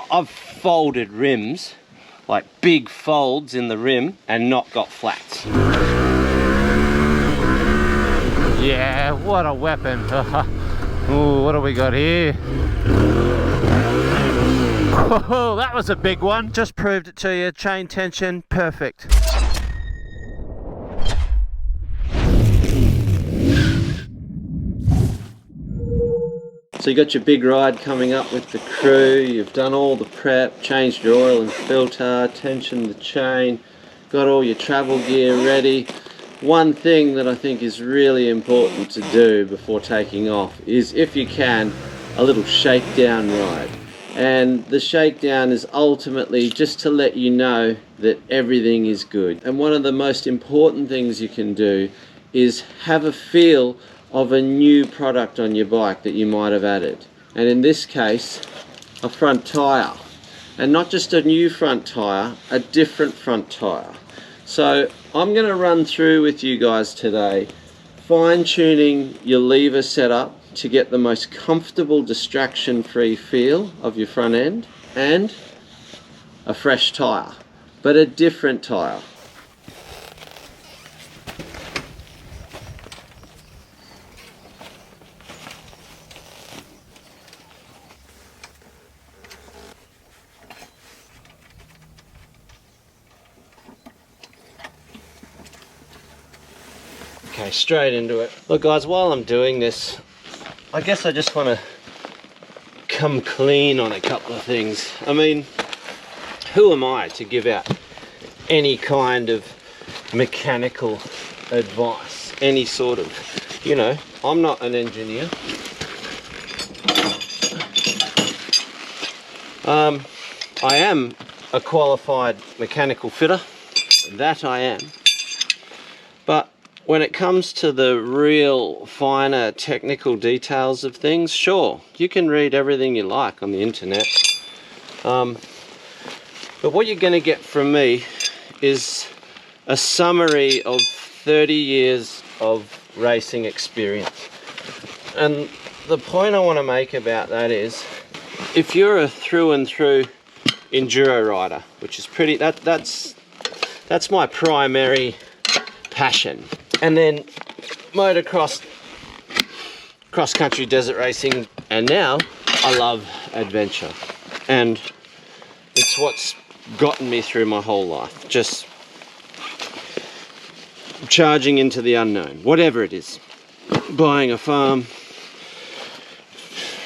I've folded rims, like big folds in the rim, and not got flats. Yeah, what a weapon. Ooh, what do we got here? Oh, that was a big one. Just proved it to you. Chain tension, perfect. So you got your big ride coming up with the crew, you've done all the prep, changed your oil and filter, tensioned the chain, got all your travel gear ready. One thing that I think is really important to do before taking off is, if you can, a little shakedown ride. And the shakedown is ultimately just to let you know that everything is good. And one of the most important things you can do is have a feel of a new product on your bike that you might have added. And in this case, a front tyre. And not just a new front tyre, a different front tyre. So I'm going to run through with you guys today, fine-tuning your lever setup to get the most comfortable, distraction-free feel of your front end, and a fresh tyre, but a different tyre. Okay, straight into it. Look guys, while I'm doing this, I guess I just want to come clean on a couple of things. I mean, who am I to give out any kind of mechanical advice? Any sort of, you know, I'm not an engineer. I am a qualified mechanical fitter, that I am. But when it comes to the real finer technical details of things, sure, you can read everything you like on the internet. But what you're going to get from me is a summary of 30 years of racing experience. And the point I want to make about that is, if you're a through and through enduro rider, which is pretty, that's my primary passion. And then motocross, cross-country desert racing, and now I love adventure. And it's what's gotten me through my whole life, just charging into the unknown, whatever it is. Buying a farm,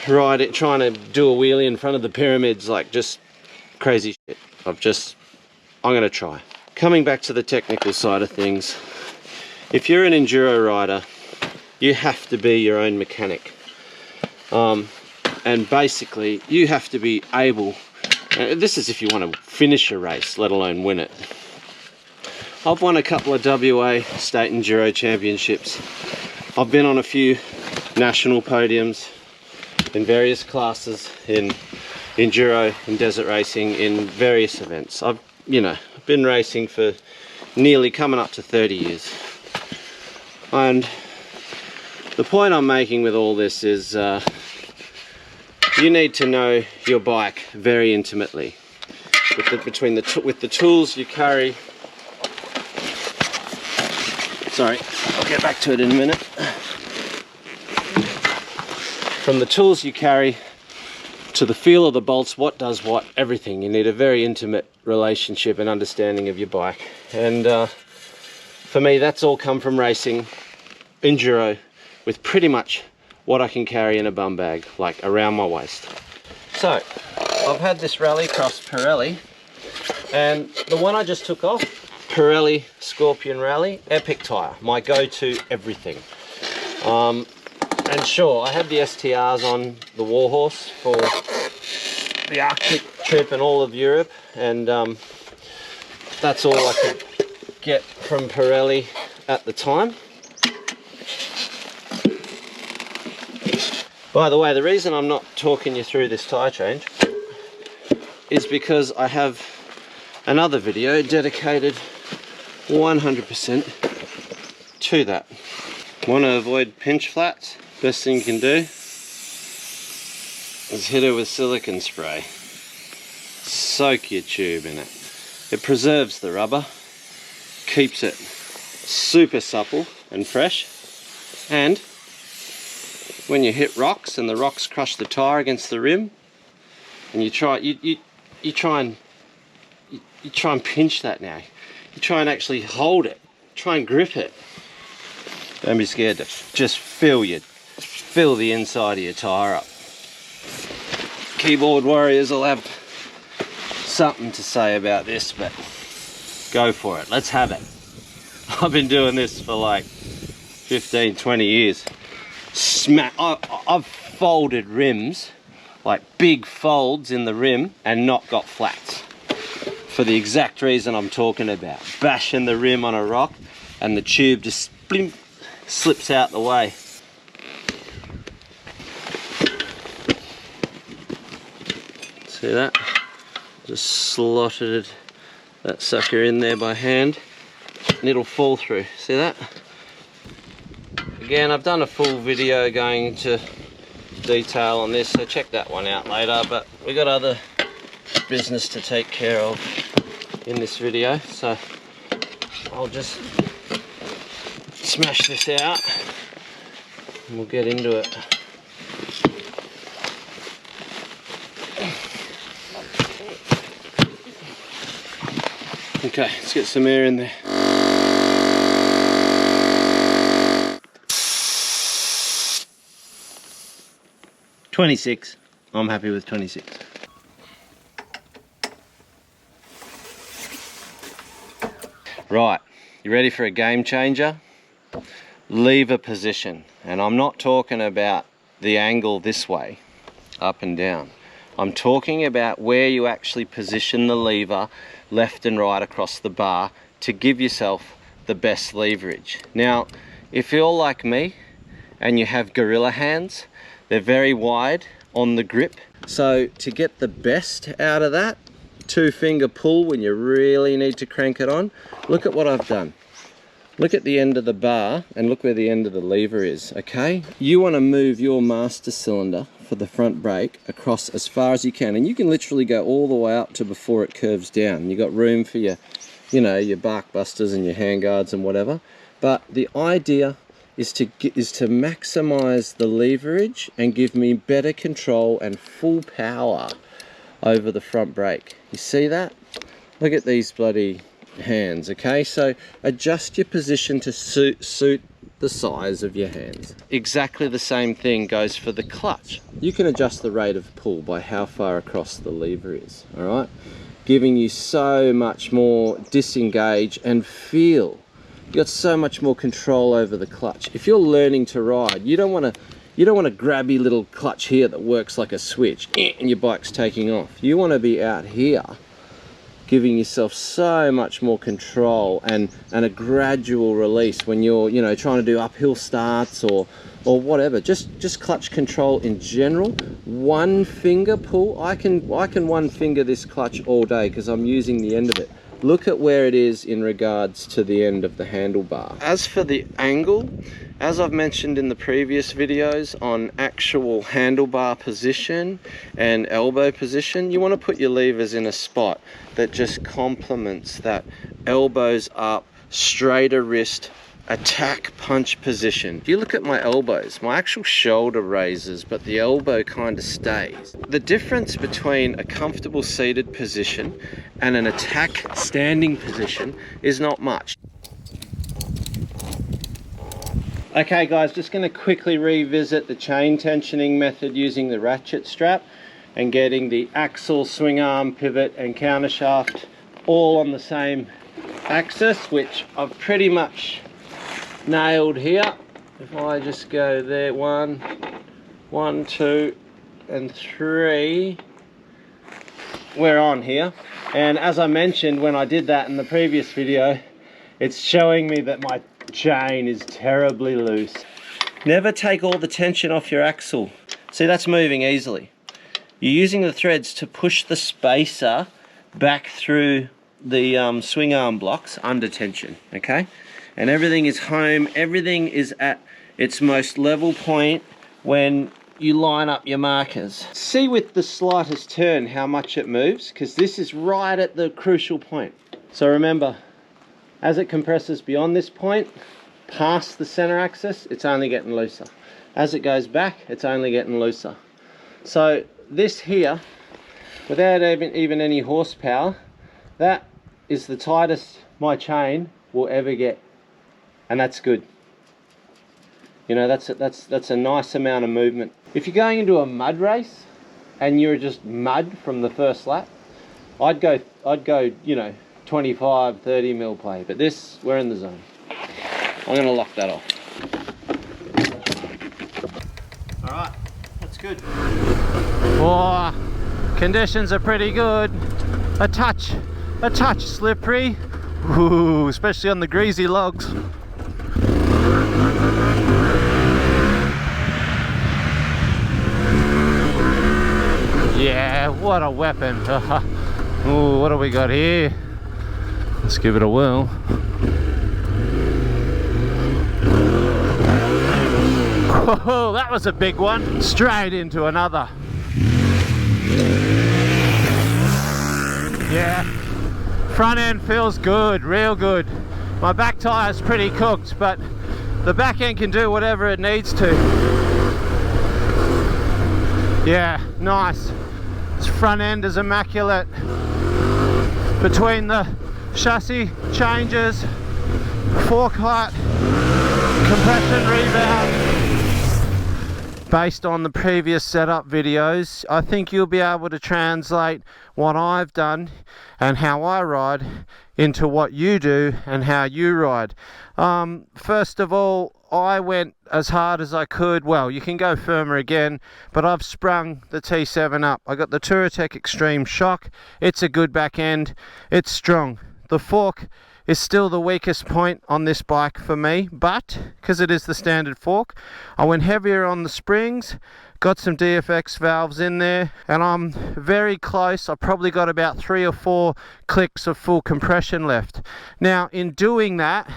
riding, trying to do a wheelie in front of the pyramids, like just crazy shit. I'm gonna try. Coming back to the technical side of things, if you're an enduro rider, you have to be your own mechanic. And basically, you have to be able, this is if you want to finish a race, let alone win it. I've won a couple of WA State Enduro Championships. I've been on a few national podiums in various classes in enduro and desert racing in various events. I've been racing for nearly coming up to 30 years. And the point I'm making with all this is you need to know your bike very intimately. With the tools you carry. Sorry, I'll get back to it in a minute. From the tools you carry to the feel of the bolts, what does what, everything. You need a very intimate relationship and understanding of your bike. And for me, that's all come from racing enduro with pretty much what I can carry in a bum bag, like around my waist. So, I've had this Rallycross Pirelli, and the one I just took off, Pirelli Scorpion Rally, epic tyre, my go-to everything. And sure, I had the STRs on the Warhorse for the Arctic trip and all of Europe, and that's all I could get from Pirelli at the time. By the way, the reason I'm not talking you through this tyre change is because I have another video dedicated 100% to that. Want to avoid pinch flats? Best thing you can do is hit her with silicone spray. soak your tube in it. It preserves the rubber, keeps it super supple and fresh, and when you hit rocks and the rocks crush the tyre against the rim, and you try and pinch that now. You try and actually hold it, try and grip it. Don't be scared to just fill the inside of your tyre up. Keyboard warriors will have something to say about this, but go for it. Let's have it. I've been doing this for like 15, 20 years. I've folded rims, like big folds in the rim, and not got flats. For the exact reason I'm talking about. Bashing the rim on a rock and the tube just blimp, slips out the way. See that? Just slotted that sucker in there by hand and it'll fall through. See that? Again, I've done a full video going into detail on this, so check that one out later, but we got other business to take care of in this video, so I'll just smash this out and we'll get into it. Okay, let's get some air in there. $26. I'm happy with 26. Right, you ready for a game changer? Lever position. And I'm not talking about the angle this way, up and down. I'm talking about where you actually position the lever left and right across the bar to give yourself the best leverage. Now, if you're like me and you have gorilla hands, they're very wide on the grip. So to get the best out of that, 2-finger pull when you really need to crank it on, look at what I've done. Look at the end of the bar and look where the end of the lever is, okay? You want to move your master cylinder for the front brake across as far as you can, and you can literally go all the way up to before it curves down. You got room for your, you know, your bark busters and your handguards and whatever. But the idea is to maximize the leverage and give me better control and full power over the front brake. You see that? Look at these bloody hands, okay? So adjust your position to suit the size of your hands. Exactly the same thing goes for the clutch. You can adjust the rate of pull by how far across the lever is, all right? Giving you so much more disengage and feel. You got so much more control over the clutch. If you're learning to ride, you don't want a grabby little clutch here that works like a switch and your bike's taking off. You want to be out here giving yourself so much more control and a gradual release when you're, you know, trying to do uphill starts or whatever. Just clutch control in general. 1-finger pull. I can 1-finger this clutch all day because I'm using the end of it. Look at where it is in regards to the end of the handlebar. As for the angle, as I've mentioned in the previous videos on actual handlebar position and elbow position, you want to put your levers in a spot that just complements that elbows up, straighter wrist, attack punch position. If you look at my elbows, my actual shoulder raises, but the elbow kind of stays. The difference between a comfortable seated position and an attack standing position is not much. Okay guys, just going to quickly revisit the chain tensioning method using the ratchet strap and getting the axle, swing arm, pivot and countershaft all on the same axis, which I've pretty much nailed here. If I just go there, 1, 2 and 3, we're on here. And as I mentioned when I did that in the previous video, it's showing me that my chain is terribly loose. Never take all the tension off your axle. See, that's moving easily. You're using the threads to push the spacer back through the swing arm blocks under tension, okay? And everything is home, everything is at its most level point when you line up your markers. See with the slightest turn how much it moves, because this is right at the crucial point. So remember, as it compresses beyond this point, past the center axis, it's only getting looser. As it goes back, it's only getting looser. So this here, without even any horsepower, that is the tightest my chain will ever get, and that's good. You know, that's a nice amount of movement. If you're going into a mud race and you're just mud from the first lap, I'd go, you know, 25, 30 mil play. But this, we're in the zone. I'm gonna lock that off. All right, that's good. Oh, conditions are pretty good. A touch slippery. Ooh, especially on the greasy logs. Yeah, what a weapon. Ooh, what do we got here? Let's give it a whirl. Oh, that was a big one. Straight into another. Yeah, front end feels good, real good. My back tire's pretty cooked, but the back end can do whatever it needs to. Yeah, nice. This front end is immaculate. Between the chassis changes, fork height, compression rebound. Based on the previous setup videos, I think you'll be able to translate what I've done and how I ride into what you do and how you ride. First of all, I went as hard as I could. Well, you can go firmer again, but I've sprung the T7 up. I got the Touratech Extreme Shock. It's a good back end. It's strong. The fork is still the weakest point on this bike for me, but because it is the standard fork, I went heavier on the springs, got some DFX valves in there, and I'm very close. I probably got about 3 or 4 clicks of full compression left. Now, in doing that,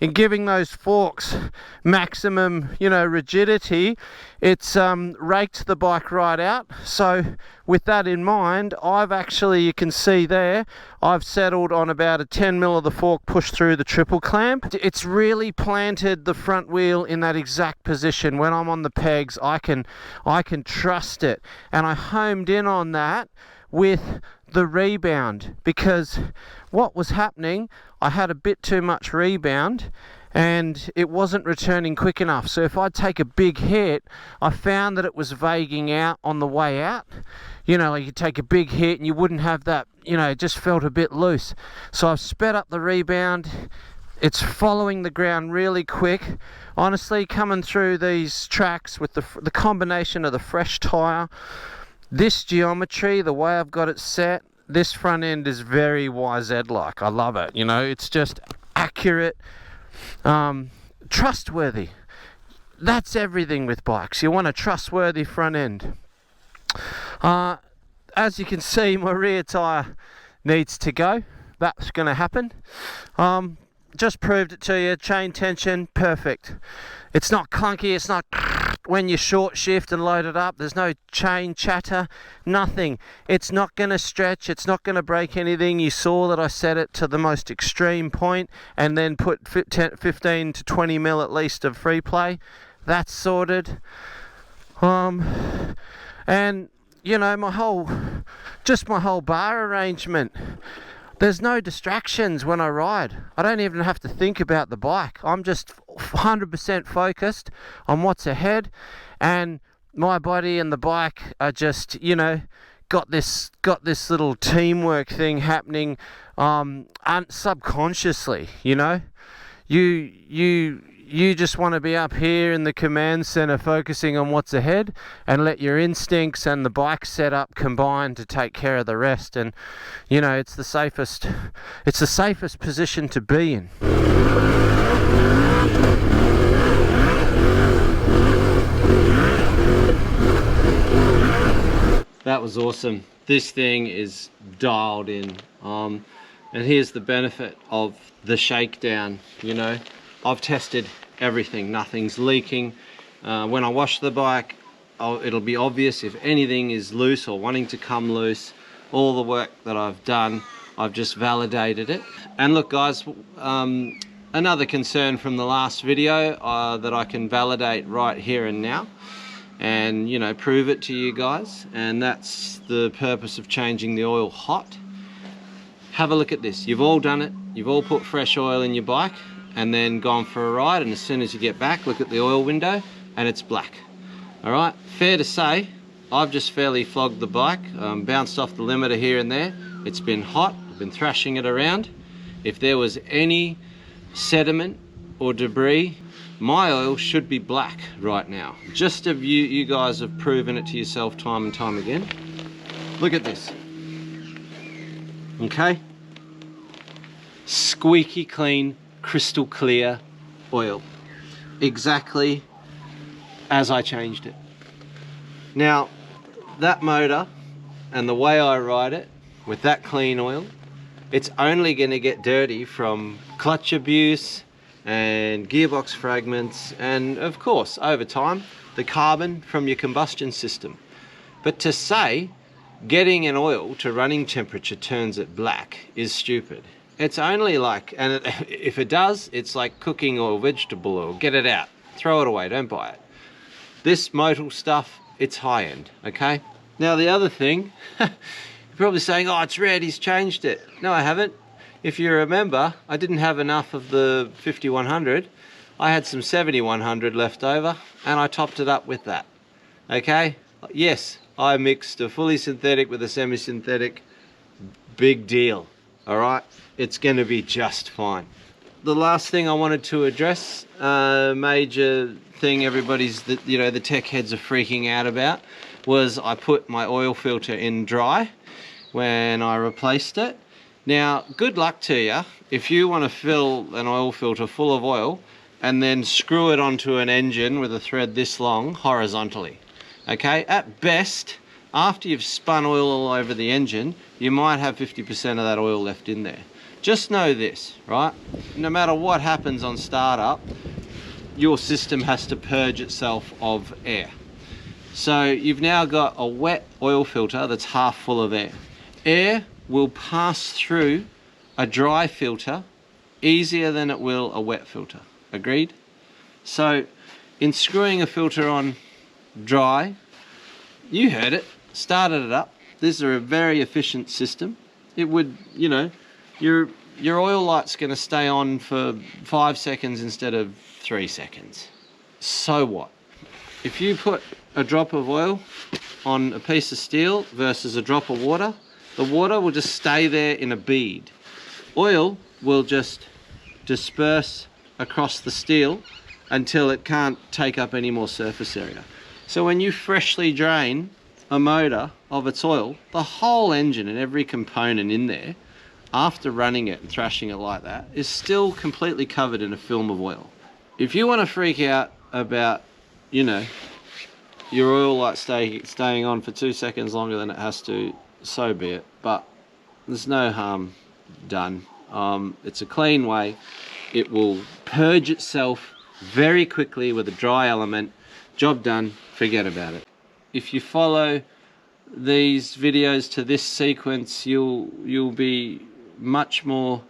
in giving those forks maximum, you know, rigidity, it's raked the bike right out. So with that in mind, I've actually, you can see there, I've settled on about a 10 mil of the fork pushed through the triple clamp. It's really planted the front wheel in that exact position. When I'm on the pegs, I can trust it, and I homed in on that with the rebound, because what was happening, I had a bit too much rebound and it wasn't returning quick enough. So if I'd take a big hit, I found that it was vaguing out on the way out. You know, like you take a big hit and you wouldn't have that, you know, it just felt a bit loose. So I've sped up the rebound. It's following the ground really quick. Honestly, coming through these tracks with the combination of the fresh tyre, this geometry, the way I've got it set, this front end is very YZ-like. I love it. You know, it's just accurate, trustworthy. That's everything with bikes. You want a trustworthy front end. As you can see, my rear tyre needs to go. That's going to happen. Just proved it to you. Chain tension, perfect. It's not clunky. It's not when you short shift and load it up. There's no chain chatter, nothing. It's not going to stretch. It's not going to break anything. You saw that I set it to the most extreme point and then put 15 to 20 mil at least of free play. That's sorted. And you know, my whole bar arrangement. There's no distractions when I ride. I don't even have to think about the bike. I'm just 100% focused on what's ahead, and my body and the bike are just, you know, got this little teamwork thing happening subconsciously. You know, you just want to be up here in the command center focusing on what's ahead, and let your instincts and the bike setup combine to take care of the rest. And you know, it's the safest position to be in. That was awesome. This thing is dialed in. And here's the benefit of the shakedown. You know, I've tested everything. Nothing's leaking. When I wash the bike, it'll be obvious if anything is loose or wanting to come loose. All the work that I've done, I've just validated it. And look guys, another concern from the last video that I can validate right here and now, and you know, prove it to you guys, and that's the purpose of changing the oil hot. Have a look at this. You've all done it. You've all put fresh oil in your bike and then gone for a ride, and as soon as you get back, look at the oil window and it's black. All right, fair to say, I've just fairly flogged the bike, bounced off the limiter here and there. It's been hot, I've been thrashing it around. If there was any sediment or debris, my oil should be black right now. Just as you guys have proven it to yourself time and time again. Look at this. Okay, squeaky clean, crystal clear oil, exactly as I changed it. Now that motor and the way I ride it with that clean oil, it's only going to get dirty from clutch abuse and gearbox fragments, and of course over time the carbon from your combustion system. But to say getting an oil to running temperature turns it black is stupid. It's only like, and if it does, it's like cooking or vegetable oil. Get it out, throw it away, don't buy it. This motor stuff, it's high end, okay? Now the other thing, you're probably saying, oh, it's red, he's changed it. No, I haven't. If you remember, I didn't have enough of the 5100. I had some 7100 left over and I topped it up with that, okay? Yes, I mixed a fully synthetic with a semi-synthetic. Big deal, all right? It's going to be just fine. The last thing I wanted to address, major thing everybody's, the tech heads are freaking out about, was I put my oil filter in dry when I replaced it. Now, good luck to you if you want to fill an oil filter full of oil and then screw it onto an engine with a thread this long horizontally. Okay, at best, after you've spun oil all over the engine, you might have 50% of that oil left in there. Just know this, right? No matter what happens on startup, your system has to purge itself of air. So you've now got a wet oil filter that's half full of air. Air will pass through a dry filter easier than it will a wet filter. Agreed? So in screwing a filter on dry, you heard it, started it up. This is a very efficient system. It would, you know, your oil light's going to stay on for 5 seconds instead of 3 seconds. So what? If you put a drop of oil on a piece of steel versus a drop of water, the water will just stay there in a bead. Oil will just disperse across the steel until it can't take up any more surface area. So when you freshly drain a motor of its oil, the whole engine and every component in there, after running it and thrashing it like that, is still completely covered in a film of oil. If you want to freak out about, you know, your oil light staying on for 2 seconds longer than it has to, so be it, but there's no harm done. It's a clean way. It will purge itself very quickly with a dry element. Job done, forget about it. If you follow these videos to this sequence, you'll be much more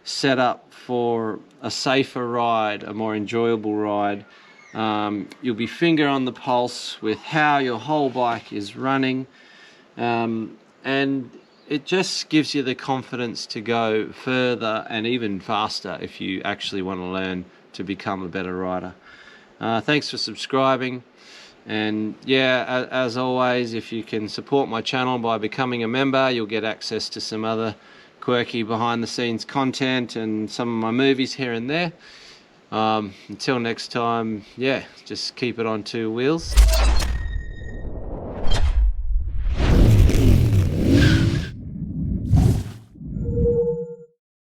set up for a safer ride, a more enjoyable ride. You'll be finger on the pulse with how your whole bike is running, and it just gives you the confidence to go further and even faster if you actually want to learn to become a better rider. Thanks for subscribing, and yeah, as always, if you can support my channel by becoming a member, you'll get access to some other quirky behind the scenes content and some of my movies here and there. Until next time, yeah, just keep it on 2 wheels.